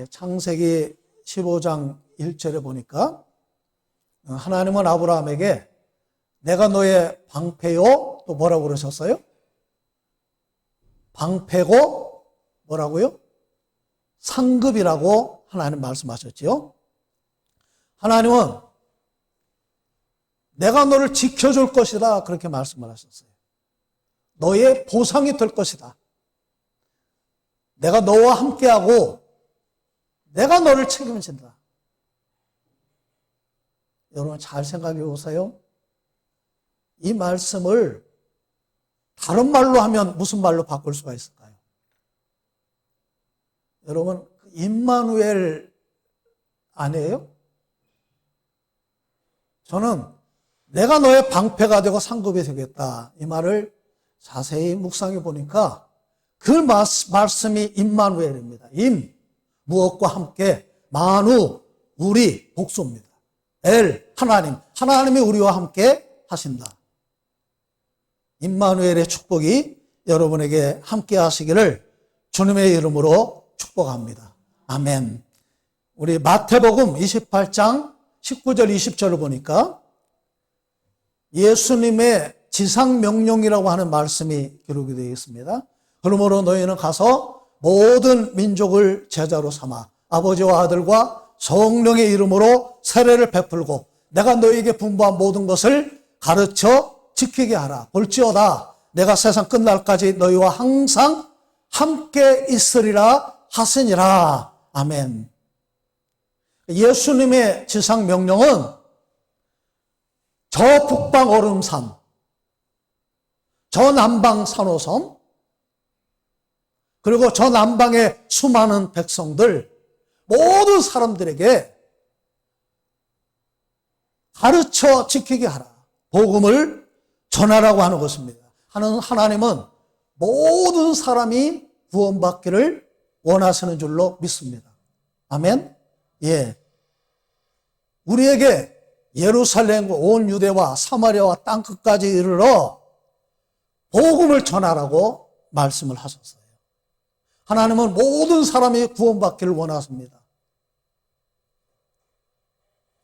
창세기 15장 1절에 보니까 하나님은 아브라함에게 내가 너의 방패요, 또 뭐라고 그러셨어요? 방패고 뭐라고요? 상급이라고 하나님 말씀하셨지요. 하나님은 내가 너를 지켜줄 것이다, 그렇게 말씀을 하셨어요. 너의 보상이 될 것이다. 내가 너와 함께하고 내가 너를 책임진다. 여러분 잘 생각해 보세요. 이 말씀을 다른 말로 하면 무슨 말로 바꿀 수가 있을까요? 여러분, 임마누엘 아니에요? 저는 내가 너의 방패가 되고 상급이 되겠다, 이 말을 자세히 묵상해 보니까 그 말씀이 임마누엘입니다. 임, 무엇과 함께, 만우, 우리, 복수입니다. 엘, 하나님, 하나님이 우리와 함께 하신다. 임마누엘의 축복이 여러분에게 함께 하시기를 주님의 이름으로 축복합니다. 아멘. 우리 마태복음 28장 19절 20절을 보니까 예수님의 지상명령이라고 하는 말씀이 기록이 되어 있습니다. 그러므로 너희는 가서 모든 민족을 제자로 삼아 아버지와 아들과 성령의 이름으로 세례를 베풀고 내가 너희에게 분부한 모든 것을 가르쳐 지키게 하라. 볼지어다 내가 세상 끝날까지 너희와 항상 함께 있으리라 하시니라. 아멘. 예수님의 지상명령은 저 북방 얼음산, 저 남방 산호섬, 그리고 저 남방의 수많은 백성들, 모든 사람들에게 가르쳐 지키게 하라. 복음을 전하라고 하는 것입니다. 하나님은 모든 사람이 구원받기를 원하시는 줄로 믿습니다. 아멘? 예. 우리에게 예루살렘과 온 유대와 사마리아와 땅끝까지 이르러 복음을 전하라고 말씀을 하셨어요. 하나님은 모든 사람이 구원받기를 원하십니다.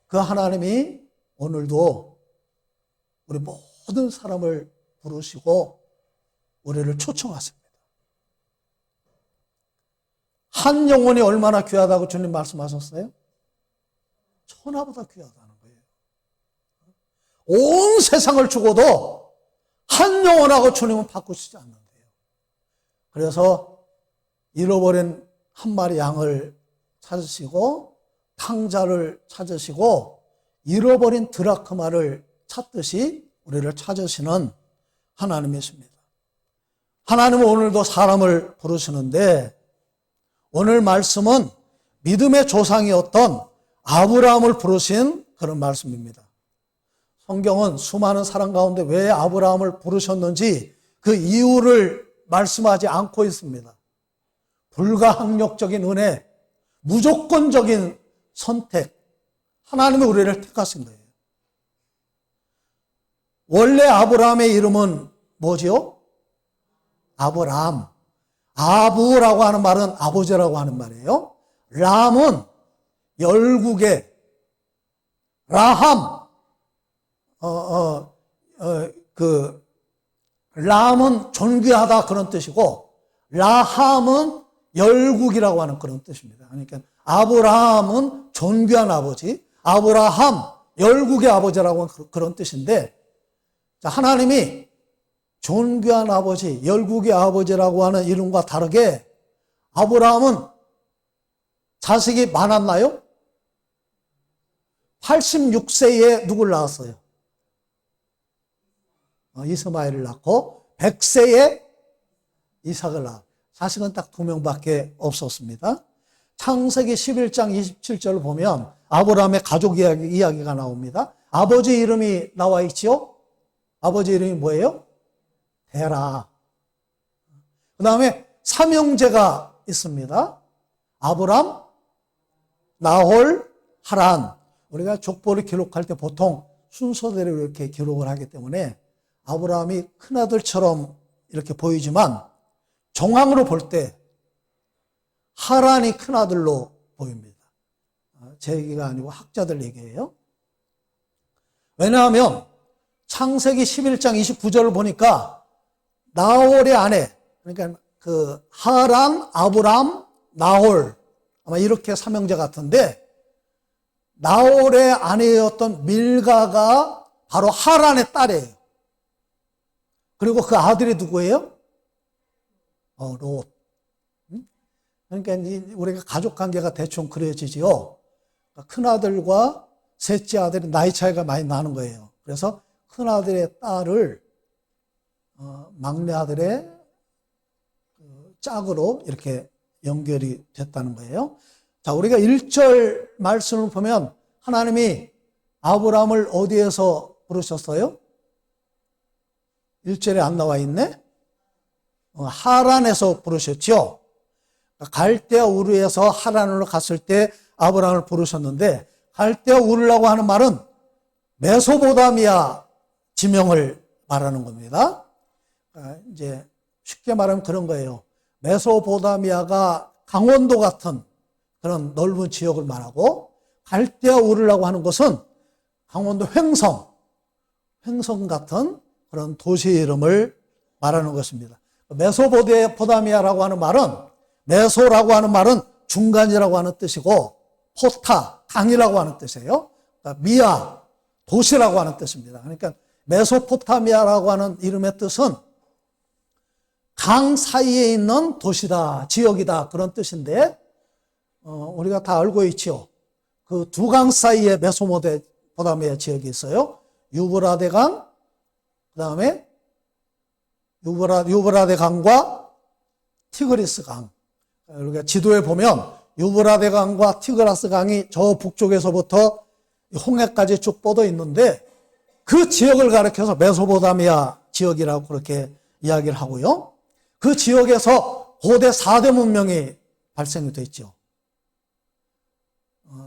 그 하나님이 오늘도 우리 모든 사람을 부르시고 우리를 초청하십니다. 한 영혼이 얼마나 귀하다고 주님 말씀하셨어요? 천하보다 귀하다는 거예요. 온 세상을 주고도 한 영혼하고 주님은 바꾸시지 않는데요. 그래서 잃어버린 한 마리 양을 찾으시고 탕자를 찾으시고 잃어버린 드라크마를 찾듯이 우리를 찾으시는 하나님이십니다. 하나님은 오늘도 사람을 부르시는데 오늘 말씀은 믿음의 조상이었던 아브라함을 부르신 그런 말씀입니다. 성경은 수많은 사람 가운데 왜 아브라함을 부르셨는지 그 이유를 말씀하지 않고 있습니다. 불가항력적인 은혜, 무조건적인 선택, 하나님이 우리를 택하신 거예요. 원래 아브라함의 이름은 뭐지요? 아브람. 아부라고 하는 말은 아버지라고 하는 말이에요. 람은 열국의, 라함, 람은 존귀하다 그런 뜻이고 라함은 열국이라고 하는 그런 뜻입니다. 그러니까 아브라함은 존귀한 아버지, 아브라함 열국의 아버지라고 하는 그런 뜻인데, 자, 하나님이 존귀한 아버지, 열국의 아버지라고 하는 이름과 다르게 아브라함은 자식이 많았나요? 86세에 누굴 낳았어요? 이스마엘을 낳고 100세에 이삭을 낳았어요. 자식은 딱 2명밖에 없었습니다. 창세기 11장 27절을 보면 아브라함의 가족 이야기가 나옵니다. 아버지 이름이 나와 있지요? 아버지 이름이 뭐예요? 데라. 그 다음에 삼형제가 있습니다. 아브람, 나홀, 하란. 우리가 족보를 기록할 때 보통 순서대로 이렇게 기록을 하기 때문에 아브라함이 큰아들처럼 이렇게 보이지만 정황으로 볼 때 하란이 큰아들로 보입니다. 제 얘기가 아니고 학자들 얘기예요. 왜냐하면 창세기 11장 29절을 보니까 나홀의 아내, 그러니까 그 하란, 아브람, 나홀, 아마 이렇게 삼형제 같은데 나홀의 아내였던 밀가가 바로 하란의 딸이에요. 그리고 그 아들이 누구예요? 롯. 그러니까 우리가 가족 관계가 대충 그려지지요. 큰아들과 셋째 아들이 나이 차이가 많이 나는 거예요. 그래서 큰아들의 딸을 막내 아들의 짝으로 이렇게 연결이 됐다는 거예요. 자, 우리가 1절 말씀을 보면 하나님이 아브라함을 어디에서 부르셨어요? 1절에 안 나와 있네? 하란에서 부르셨죠? 갈대아 우르에서 하란으로 갔을 때 아브라함을 부르셨는데, 갈대아 우르라고 하는 말은 메소포타미아 지명을 말하는 겁니다. 이제 쉽게 말하면 그런 거예요. 메소포타미아가 강원도 같은 그런 넓은 지역을 말하고, 갈대아 우르라고 하는 것은 강원도 횡성 같은 그런 도시 이름을 말하는 것입니다. 메소포타미아라고 하는 말은, 메소라고 하는 말은 중간이라고 하는 뜻이고, 포타, 강이라고 하는 뜻이에요. 그러니까 미아, 도시라고 하는 뜻입니다. 그러니까 메소포타미아라고 하는 이름의 뜻은 강 사이에 있는 도시다, 지역이다, 그런 뜻인데, 우리가 다 알고 있죠. 그 두 강 사이에 메소포타미아 지역이 있어요. 유브라데 강, 그 다음에 유브라데 강과 티그리스 강. 우리가 지도에 보면 유브라데 강과 티그라스 강이 저 북쪽에서부터 홍해까지 쭉 뻗어 있는데, 그 지역을 가리켜서 메소포타미아 지역이라고 그렇게 이야기를 하고요. 그 지역에서 고대 4대 문명이 발생이 됐죠.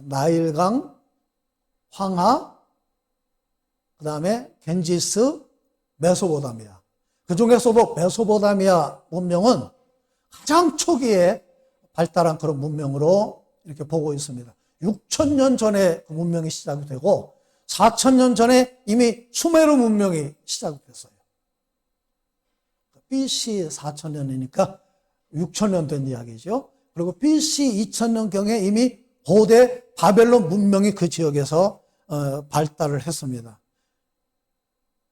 나일강, 황하, 그 다음에 겐지스, 메소포타미아. 그 중에서도 메소포타미아 문명은 가장 초기에 발달한 그런 문명으로 이렇게 보고 있습니다. 6,000년 전에 그 문명이 시작이 되고 4,000년 전에 이미 수메르 문명이 시작이 됐어요. BC 4,000년이니까 6,000년 된 이야기죠. 그리고 BC 2,000년경에 이미 고대 바벨론 문명이 그 지역에서 발달을 했습니다.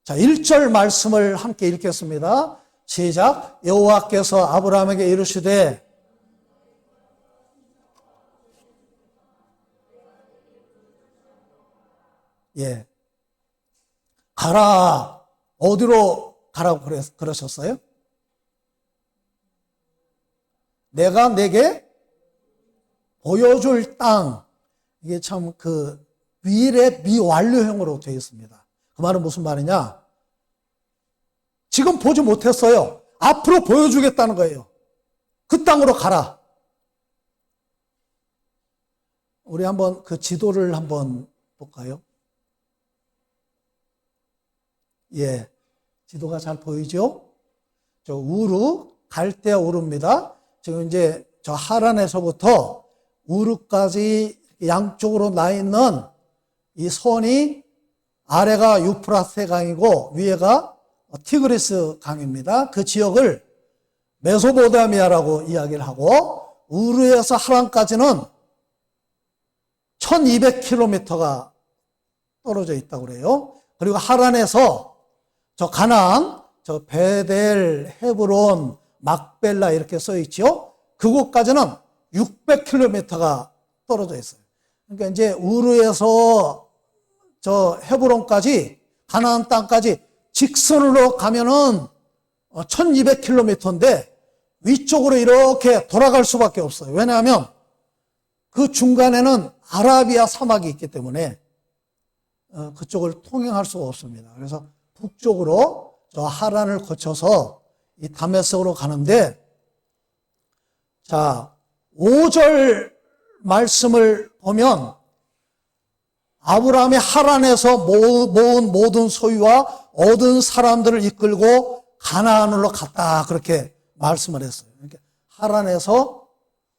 자, 1절 말씀을 함께 읽겠습니다. 시작. 여호와께서 아브라함에게 이르시되, 가라. 어디로 가라고 그러셨어요? 내가 내게 보여줄 땅. 이게 참 그 미래 미완료형으로 되어 있습니다. 그 말은 무슨 말이냐? 지금 보지 못했어요. 앞으로 보여주겠다는 거예요. 그 땅으로 가라. 우리 한번 그 지도를 한번 볼까요? 지도가 잘 보이죠? 저 우르, 갈대아 우르입니다. 지금 이제 저 하란에서부터 우르까지 양쪽으로 나 있는 이 선이, 아래가 유프라테 강이고 위에가 티그리스 강입니다. 그 지역을 메소포타미아라고 이야기를 하고, 우르에서 하란까지는 1200km가 떨어져 있다고 그래요. 그리고 하란에서 저 가나안, 저 베델, 헤브론, 막벨라 이렇게 써 있죠. 그곳까지는 600km가 떨어져 있어요. 그러니까 이제 우르에서 저 헤브론까지, 가나안 땅까지 직선으로 가면은 1200km인데 위쪽으로 이렇게 돌아갈 수밖에 없어요. 왜냐하면 그 중간에는 아라비아 사막이 있기 때문에 그쪽을 통행할 수가 없습니다. 그래서 북쪽으로 저 하란을 거쳐서 이 다메섹으로 가는데, 자, 5절 말씀을 보면 아브라함이 하란에서 모은 모든 소유와 얻은 사람들을 이끌고 가나안으로 갔다, 그렇게 말씀을 했어요. 그러니까 하란에서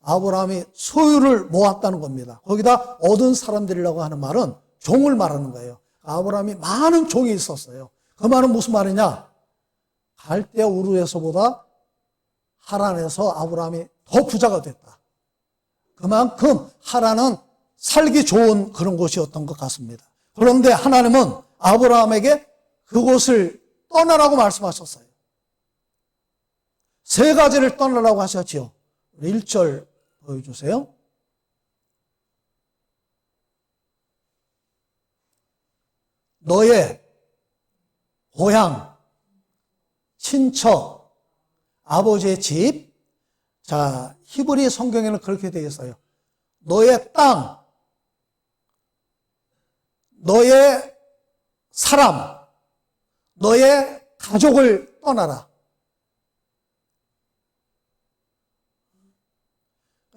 아브라함이 소유를 모았다는 겁니다. 거기다 얻은 사람들이라고 하는 말은 종을 말하는 거예요. 아브라함이 많은 종이 있었어요. 그 말은 무슨 말이냐? 갈대아 우르에서보다 하란에서 아브라함이 더 부자가 됐다. 그만큼 하란은 살기 좋은 그런 곳이었던 것 같습니다. 그런데 하나님은 아브라함에게 그곳을 떠나라고 말씀하셨어요. 세 가지를 떠나라고 하셨지요. 1절 보여주세요. 너의 고향, 친척, 아버지의 집. 자, 히브리 성경에는 그렇게 되어 있어요. 너의 땅, 너의 사람, 너의 가족을 떠나라.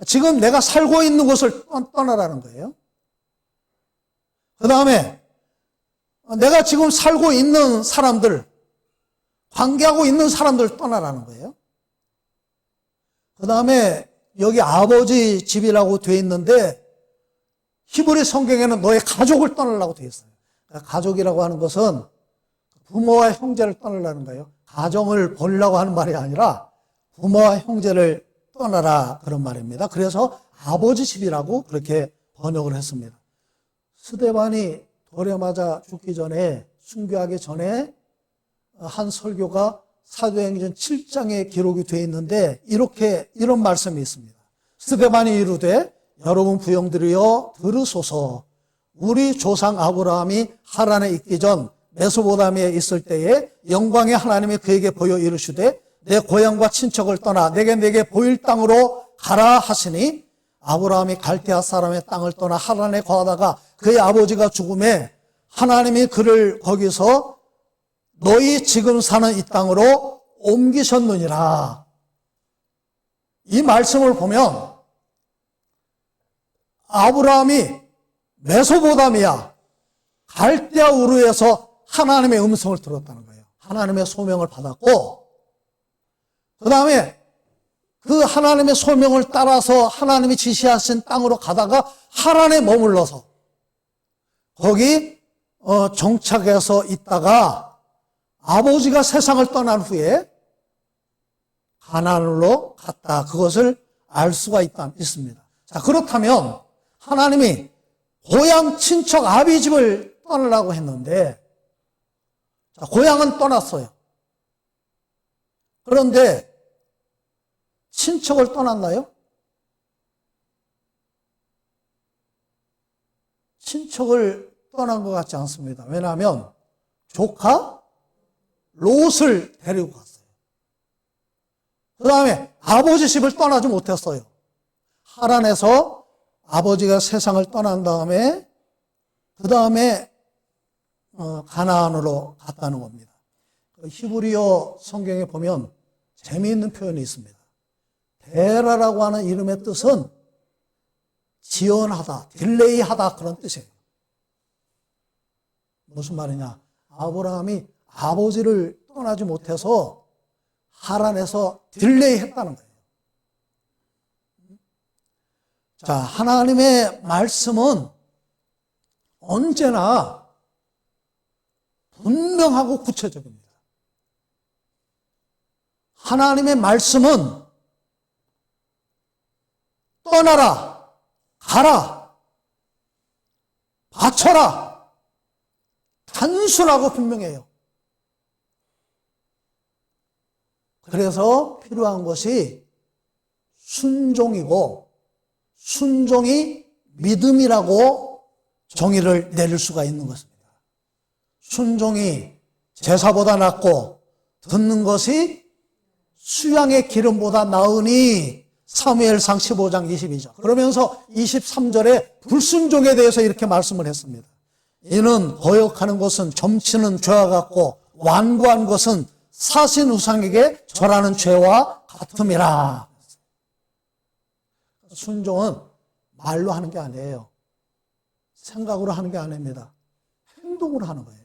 지금 내가 살고 있는 곳을 떠나라는 거예요. 그 다음에 내가 지금 살고 있는 사람들, 관계하고 있는 사람들 떠나라는 거예요. 그 다음에 여기 아버지 집이라고 되어 있는데 히브리 성경에는 너의 가족을 떠나라고 되어 있어요. 가족이라고 하는 것은 부모와 형제를 떠나라는 거예요. 가정을 버리려고 하는 말이 아니라 부모와 형제를 떠나라 그런 말입니다. 그래서 아버지 집이라고 그렇게 번역을 했습니다. 스데반이 돌에 맞아 죽기 전에, 순교하기 전에 한 설교가 사도행전 7장에 기록이 되어 있는데 이런 말씀이 있습니다. 스데반이 이르되 여러분 부형들이여 들으소서. 우리 조상 아브라함이 하란에 있기 전 메소포타미아에 있을 때에 영광의 하나님이 그에게 보여 이르시되 내 고향과 친척을 떠나 내게 보일 땅으로 가라 하시니 아브라함이 갈대아 사람의 땅을 떠나 하란에 거하다가 그의 아버지가 죽음에 하나님이 그를 거기서 너희 지금 사는 이 땅으로 옮기셨느니라. 이 말씀을 보면 아브라함이 메소포타미아 갈대아 우르에서 하나님의 음성을 들었다는 거예요. 하나님의 소명을 받았고 그 다음에 그 하나님의 소명을 따라서 하나님이 지시하신 땅으로 가다가 하란에 머물러서 거기 정착해서 있다가 아버지가 세상을 떠난 후에 가나안으로 갔다. 그것을 알 수가 있습니다. 자, 그렇다면 하나님이 고향 친척 아비집을 떠나라고 했는데 자, 고향은 떠났어요. 그런데 친척을 떠났나요? 친척을 떠난 것 같지 않습니다. 왜냐하면 조카 롯을 데리고 갔어요. 그 다음에 아버지 집을 떠나지 못했어요. 하란에서 아버지가 세상을 떠난 다음에 그 다음에 가나안으로 갔다는 겁니다. 히브리어 성경에 보면 재미있는 표현이 있습니다. 데라라고 하는 이름의 뜻은 지연하다, 딜레이하다 그런 뜻이에요. 무슨 말이냐? 아브라함이 아버지를 떠나지 못해서 하란에서 딜레이했다는 거예요. 자, 하나님의 말씀은 언제나 분명하고 구체적입니다. 하나님의 말씀은 떠나라, 가라, 바쳐라, 단순하고 분명해요. 그래서 필요한 것이 순종이고 순종이 믿음이라고 정의를 내릴 수가 있는 것입니다. 순종이 제사보다 낫고 듣는 것이 수양의 기름보다 나으니 사무엘상 15장 22절. 그러면서 23절에 불순종에 대해서 이렇게 말씀을 했습니다. 이는 거역하는 것은 점치는 죄와 같고 완고한 것은 사신 우상에게 절하는 죄와 같음이라. 순종은 말로 하는 게 아니에요. 생각으로 하는 게 아닙니다. 행동으로 하는 거예요.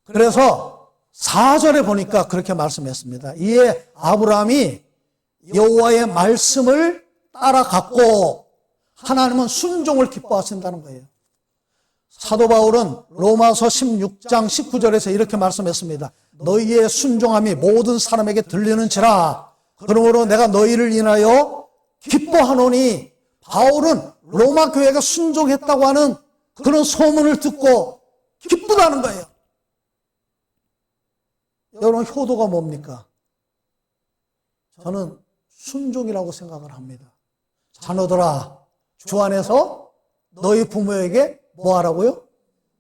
그래서 4절에 보니까 그렇게 말씀했습니다. 이에 아브라함이 여호와의 말씀을 따라갔고 하나님은 순종을 기뻐하신다는 거예요. 사도 바울은 로마서 16장 19절에서 이렇게 말씀했습니다. 너희의 순종함이 모든 사람에게 들리는지라. 그러므로 내가 너희를 인하여 기뻐하노니, 바울은 로마 교회가 순종했다고 하는 그런 소문을 듣고 기쁘다는 거예요. 여러분, 효도가 뭡니까? 저는 순종이라고 생각을 합니다. 자녀들아, 주 안에서 너희 부모에게 뭐 하라고요?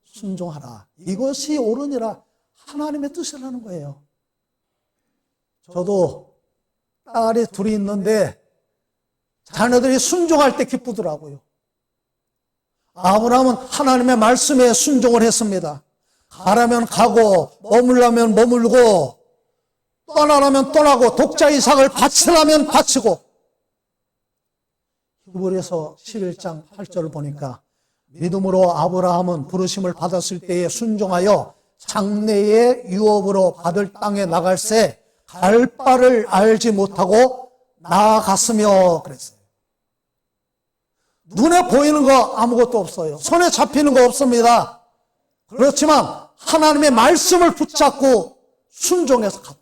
순종하라. 이것이 옳으니라. 하나님의 뜻이라는 거예요. 저도 딸이 둘이 있는데 자녀들이 순종할 때 기쁘더라고요. 아브라함은 하나님의 말씀에 순종을 했습니다. 가라면 가고 머물라면 머물고 떠나라면 떠나고 독자 이삭을 바치라면 바치고. 히브리서 11장 8절을 보니까 믿음으로 아브라함은 부르심을 받았을 때에 순종하여 장래의 유업으로 받을 땅에 나갈새 갈 바를 알지 못하고 나아갔으며 그랬어요. 눈에 보이는 거 아무것도 없어요. 손에 잡히는 거 없습니다. 그렇지만 하나님의 말씀을 붙잡고 순종해서 갔다.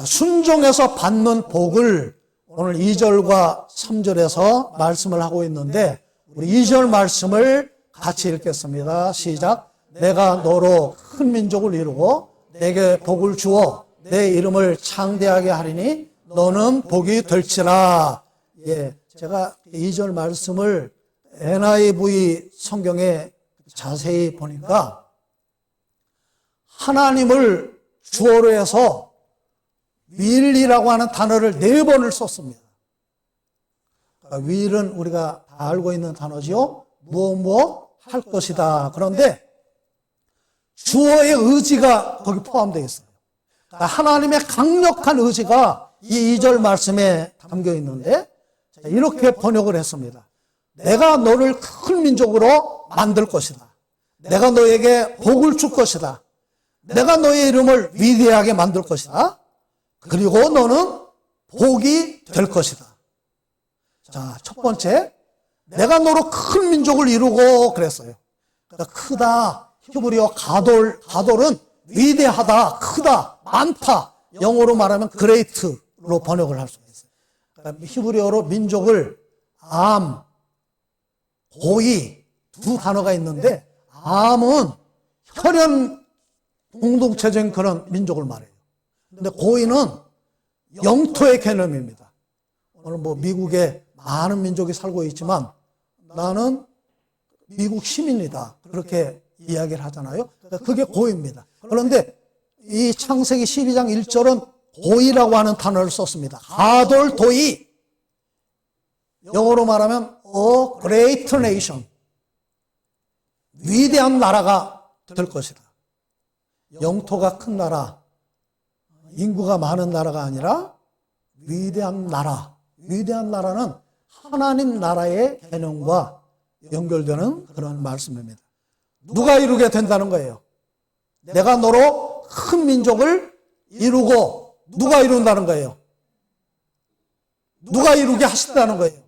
순종해서 받는 복을 오늘 2절과 3절에서 말씀을 하고 있는데, 우리 2절 말씀을 같이 읽겠습니다. 시작. 내가 너로 큰 민족을 이루고 내게 복을 주어 내 이름을 창대하게 하리니 너는 복이 될지라. 예, 제가 2절 말씀을 NIV 성경에 자세히 보니까 하나님을 주어로 해서 will이라고 하는 단어를 4번을 썼습니다. 그러니까 will은 우리가 다 알고 있는 단어지요. 무엇 할 것이다. 그런데 주어의 의지가 거기 포함되어 있어요. 그러니까 하나님의 강력한 의지가 이 2절 말씀에 담겨 있는데 이렇게 번역을 했습니다. 내가 너를 큰 민족으로 만들 것이다. 내가 너에게 복을 줄 것이다. 내가 너의 이름을 위대하게 만들 것이다. 그리고 너는 복이 될 것이다. 자, 첫 번째, 내가 너로 큰 민족을 이루고 그랬어요. 그러니까 크다, 히브리어 가돌은 위대하다, 크다, 많다. 영어로 말하면 great로 번역을 할 수가 있어요. 그러니까 히브리어로 민족을 암, 고이 두 단어가 있는데, 암은 혈연 공동체적인 그런 민족을 말해요. 근데 고인은 영토의 개념입니다. 오늘 미국에 많은 민족이 살고 있지만 나는 미국 시민이다. 그렇게 이야기를 하잖아요. 그게 고입니다. 그런데 이 창세기 12장 1절은 고이라고 하는 단어를 썼습니다. 가돌도이. 영어로 말하면 a great nation. 위대한 나라가 될 것이다. 영토가 큰 나라, 인구가 많은 나라가 아니라 위대한 나라. 위대한 나라는 하나님 나라의 개념과 연결되는 그런 말씀입니다. 누가 이루게 된다는 거예요? 내가 너로 큰 민족을 이루고 누가 이룬다는 거예요? 누가 이루게 하신다는 거예요?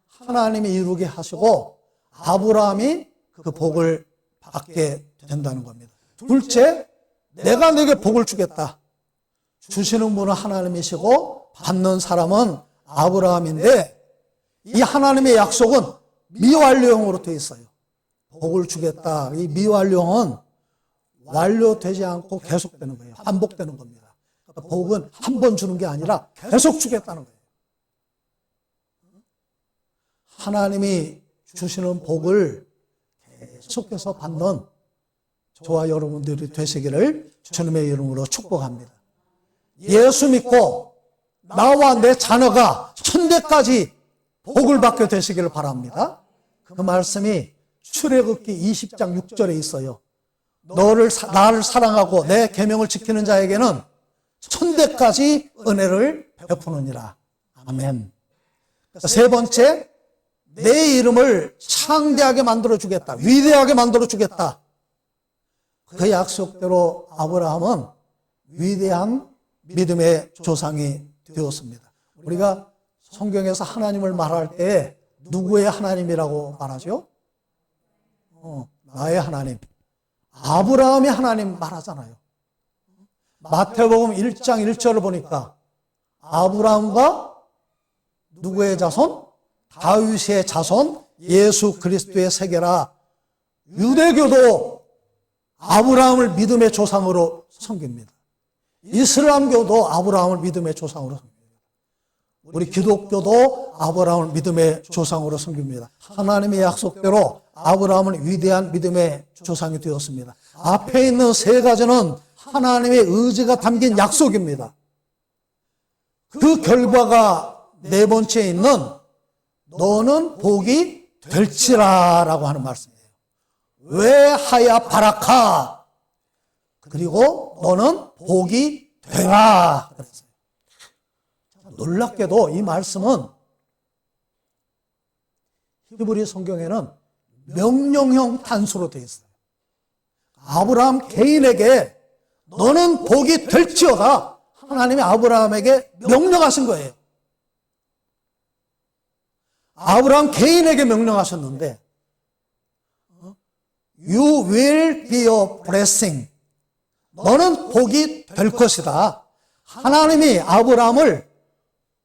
하나님이 이루게 하시고 아브라함이 그 복을 받게 된다는 겁니다. 둘째, 내가 내게 복을 주겠다. 주시는 분은 하나님이시고 받는 사람은 아브라함인데 이 하나님의 약속은 미완료형으로 되어 있어요. 복을 주겠다. 이 미완료형은 완료되지 않고 계속되는 거예요. 반복되는 겁니다. 그러니까 복은 한 번 주는 게 아니라 계속 주겠다는 거예요. 하나님이 주시는 복을 계속해서 받는 저와 여러분들이 되시기를 주님의 이름으로 축복합니다. 예수 믿고 나와 내 자녀가 천대까지 복을 받게 되시기를 바랍니다. 그 말씀이 출애굽기 20장 6절에 있어요. 나를 사랑하고 내 계명을 지키는 자에게는 천대까지 은혜를 베푸느니라. 아멘. 세 번째, 내 이름을 창대하게 만들어주겠다. 위대하게 만들어주겠다. 그 약속대로 아브라함은 위대한 믿음의 조상이 되었습니다. 우리가 성경에서 하나님을 말할 때 누구의 하나님이라고 말하죠? 나의 하나님. 아브라함의 하나님 말하잖아요. 마태복음 1장 1절을 보니까 아브라함과 누구의 자손? 다윗의 자손 예수 그리스도의 세계라. 유대교도 아브라함을 믿음의 조상으로 섬깁니다. 이슬람교도 아브라함을 믿음의 조상으로 섬깁니다. 우리 기독교도 아브라함을 믿음의 조상으로 섬깁니다. 하나님의 약속대로 아브라함은 위대한 믿음의 조상이 되었습니다. 앞에 있는 세 가지는 하나님의 의지가 담긴 약속입니다. 그 결과가 네 번째에 있는 너는 복이 될지라라고 하는 말씀이에요. 왜 하야 바라카. 그리고 너는 복이 되라. 그랬어요. 놀랍게도 이 말씀은 히브리 성경에는 명령형 단수로 되어 있어요. 아브라함 개인에게 너는 복이 될지어다. 하나님이 아브라함에게 명령하신 거예요. 아브라함 개인에게 명령하셨는데 You will be a blessing. 너는 복이 될 것이다. 하나님이 아브라함을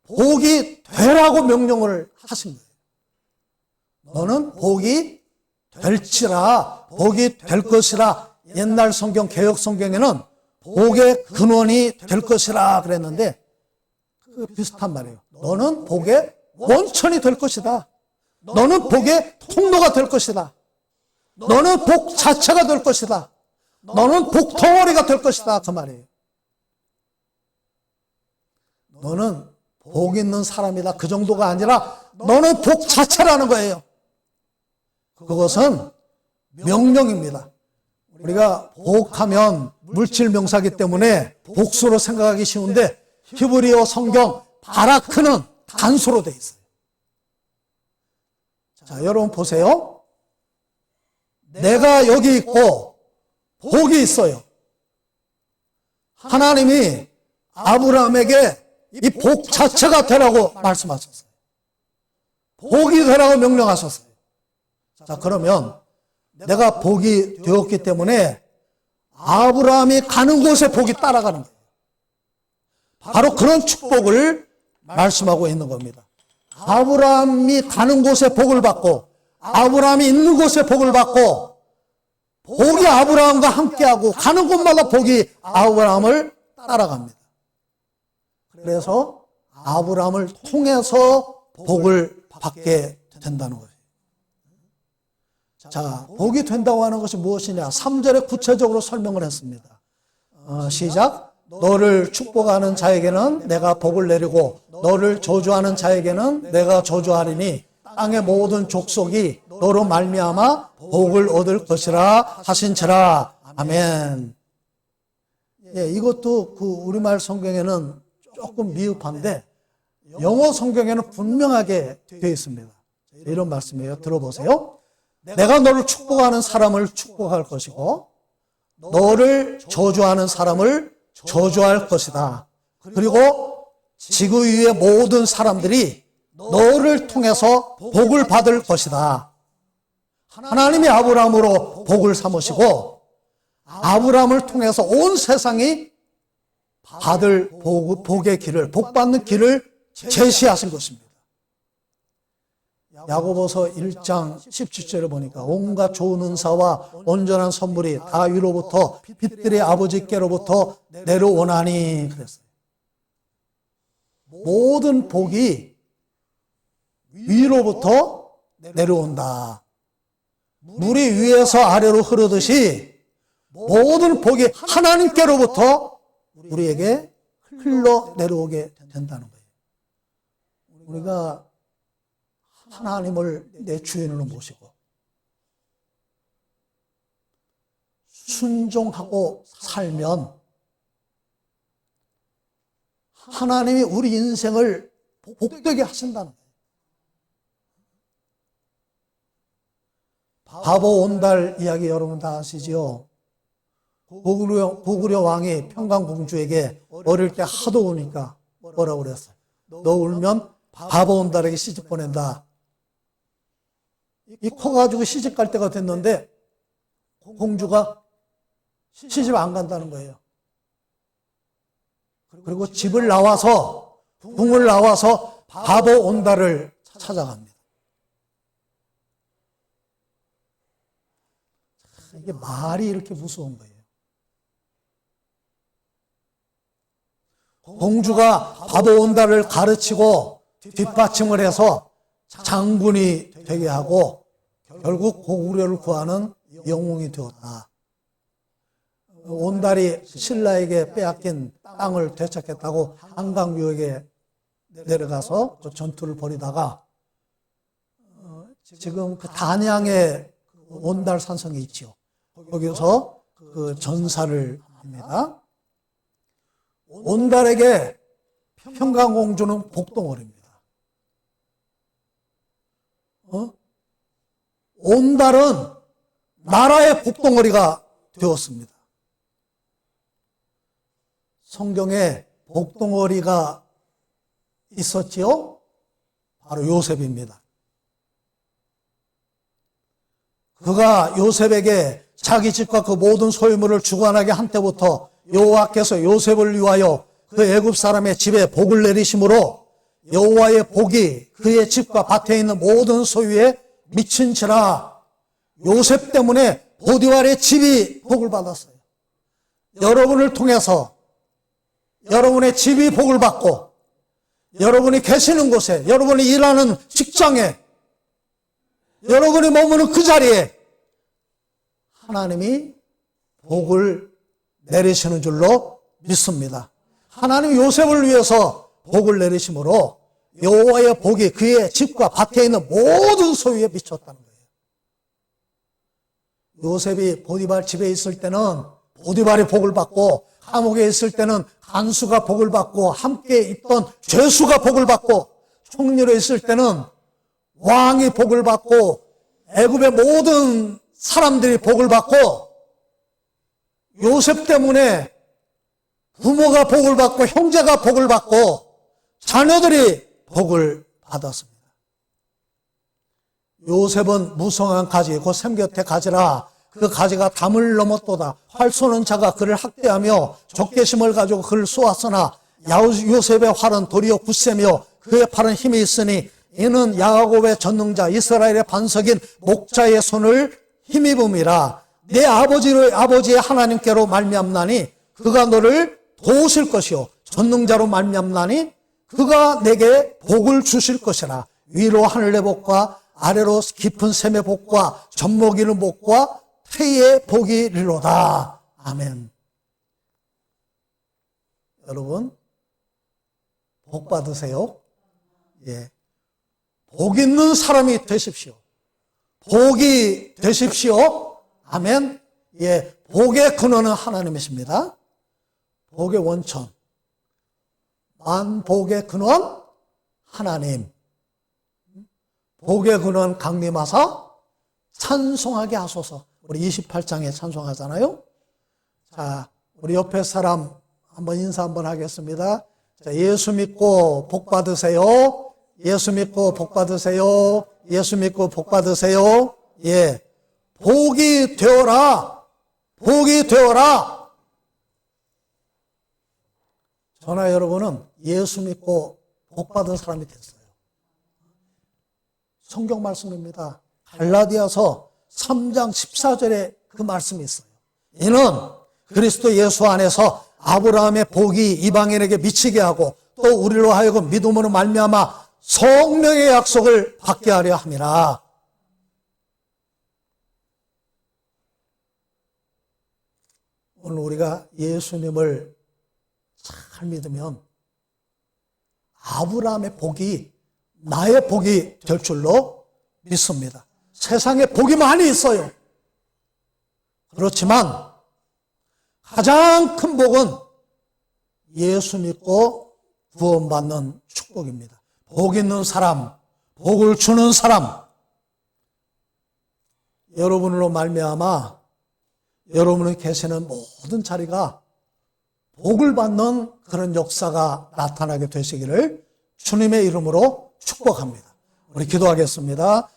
복이 되라고 명령을 하신 거예요. 너는 복이 될지라, 복이 될 것이라. 옛날 성경, 개역 성경에는 복의 근원이 될 것이라 그랬는데 그 비슷한 말이에요. 너는 복의 원천이 될 것이다. 너는 복의 통로가 될 것이다. 너는 복 자체가 될 것이다. 너는 복 덩어리가 될 것이다. 그 말이에요. 너는 복 있는 사람이다. 그 정도가 아니라 너는 복 자체라는 거예요. 그것은 명령입니다. 우리가 복하면 물질 명사기 때문에 복수로 생각하기 쉬운데 히브리어 성경 바라크는 단수로 되어 있어요. 자, 여러분 보세요. 내가 여기 있고 복이 있어요. 하나님이 아브라함에게 이 복 자체가 되라고 말씀하셨어요. 복이 되라고 명령하셨어요. 자, 그러면 내가 복이 되었기 때문에 아브라함이 가는 곳에 복이 따라가는 거예요. 바로 그런 축복을 말씀하고 있는 겁니다. 아브라함이 가는 곳에 복을 받고 아브라함이 있는 곳에 복을 받고 복이 아브라함과 함께하고 가는 곳마다 복이 아브라함을 따라갑니다. 그래서 아브라함을 통해서 복을 받게 된다는 거예요. 자, 복이 된다고 하는 것이 무엇이냐? 3절에 구체적으로 설명을 했습니다. 시작. 너를 축복하는 자에게는 내가 복을 내리고 너를 저주하는 자에게는 내가 저주하리니 땅의 모든 족속이 너로 말미암아 복을 얻을 것이라 하신지라. 아멘. 예, 이것도 그 우리말 성경에는 조금 미흡한데 영어 성경에는 분명하게 되어 있습니다. 이런 말씀이에요. 들어보세요. 내가 너를 축복하는 사람을 축복할 것이고 너를 저주하는 사람을 저주할 것이다. 그리고 지구 위의 모든 사람들이 너를 통해서 복을 받을 것이다. 하나님이 아브라함으로 복을 삼으시고 아브라함을 통해서 온 세상이 받을 복의 길을, 복받는 길을 제시하신 것입니다. 야고보서 1장 17절을 보니까 온갖 좋은 은사와 온전한 선물이 다 위로부터 빛들의 아버지께로부터 내려오나니 그랬어요. 모든 복이 위로부터 내려온다. 물이 위에서 아래로 흐르듯이 모든 복이 하나님께로부터 우리에게 흘러 내려오게 된다는 거예요. 우리가 하나님을 내 주인으로 모시고 순종하고 살면 하나님이 우리 인생을 복되게 하신다는 거예요. 바보 온달 이야기 여러분 다 아시죠? 고구려 왕이 평강공주에게 어릴 때 하도 우니까 뭐라고 그랬어요? 너 울면 바보 온달에게 시집 보낸다. 이 커가지고 시집 갈 때가 됐는데 공주가 시집 안 간다는 거예요. 그리고 집을 나와서, 궁을 나와서 바보 온달을 찾아갑니다. 이게 말이 이렇게 무서운 거예요. 공주가 바보 온달을 가르치고 뒷받침을 해서 장군이 되게 하고 결국 고구려를 구하는 영웅이 되었다. 온달이 신라에게 빼앗긴 땅을 되찾겠다고 한강뷰에게 내려가서 전투를 벌이다가 지금 그 단양에 온달 산성이 있죠. 거기서 그 전사를 합니다. 온달에게 평강공주는 복덩어리입니다. 온달은 나라의 복덩어리가 되었습니다. 성경에 복덩어리가 있었지요? 바로 요셉입니다. 그가 요셉에게 자기 집과 그 모든 소유물을 주관하게 한 때부터 여호와께서 요셉을 위하여 그 애굽 사람의 집에 복을 내리심으로 여호와의 복이 그의 집과 밭에 있는 모든 소유에 미친지라. 요셉 때문에 보디발의 집이 복을 받았어요. 여러분을 통해서 여러분의 집이 복을 받고 여러분이 계시는 곳에, 여러분이 일하는 직장에, 여러분이 머무는 그 자리에 하나님이 복을 내리시는 줄로 믿습니다. 하나님 요셉을 위해서 복을 내리심으로 여호와의 복이 그의 집과 밭에 있는 모든 소유에 미쳤다는 거예요. 요셉이 보디발 집에 있을 때는 보디발이 복을 받고, 감옥에 있을 때는 간수가 복을 받고, 함께 있던 죄수가 복을 받고, 총리로 있을 때는 왕이 복을 받고, 애굽의 모든 사람들이 복을 받고, 요셉 때문에 부모가 복을 받고, 형제가 복을 받고, 자녀들이 복을 받았습니다. 요셉은 무성한 가지, 곧 샘 곁에 가지라. 그 가지가 담을 넘었도다. 활 쏘는 자가 그를 학대하며 적개심을 가지고 그를 쏘았으나 요셉의 활은 도리어 굳세며 그의 팔은 힘이 있으니 이는 야곱의 전능자 이스라엘의 반석인 목자의 손을 힘입음이라. 내 아버지의 하나님께로 말미암나니 그가 너를 도우실 것이요 전능자로 말미암나니 그가 내게 복을 주실 것이라. 위로 하늘의 복과 아래로 깊은 샘의 복과 젖먹이는 복과 태의 복이 이르로다. 아멘. 여러분 복 받으세요. 예, 복 있는 사람이 되십시오. 복이 되십시오. 아멘. 예, 복의 근원은 하나님이십니다. 복의 원천, 만복의 근원 하나님. 복의 근원 강림하사 찬송하게 하소서. 우리 28장에 찬송하잖아요. 자, 우리 옆에 사람 한번 인사 한번 하겠습니다. 자, 예수 믿고 복 받으세요. 예수 믿고 복 받으세요. 예수 믿고 복 받으세요. 예, 복이 되어라. 복이 되어라. 저나 여러분은 예수 믿고 복 받은 사람이 됐어요. 성경 말씀입니다. 갈라디아서 3장 14절에 그 말씀이 있어요. 이는 그리스도 예수 안에서 아브라함의 복이 이방인에게 미치게 하고 또 우리로 하여금 믿음으로 말미암아 성령의 약속을 받게 하려 함이라. 오늘 우리가 예수님을 잘 믿으면 아브라함의 복이 나의 복이 될 줄로 믿습니다. 세상에 복이 많이 있어요. 그렇지만 가장 큰 복은 예수 믿고 구원받는 축복입니다. 복 있는 사람, 복을 주는 사람, 여러분으로 말미암아 여러분의 계시는 모든 자리가 복을 받는 그런 역사가 나타나게 되시기를 주님의 이름으로 축복합니다. 우리 기도하겠습니다.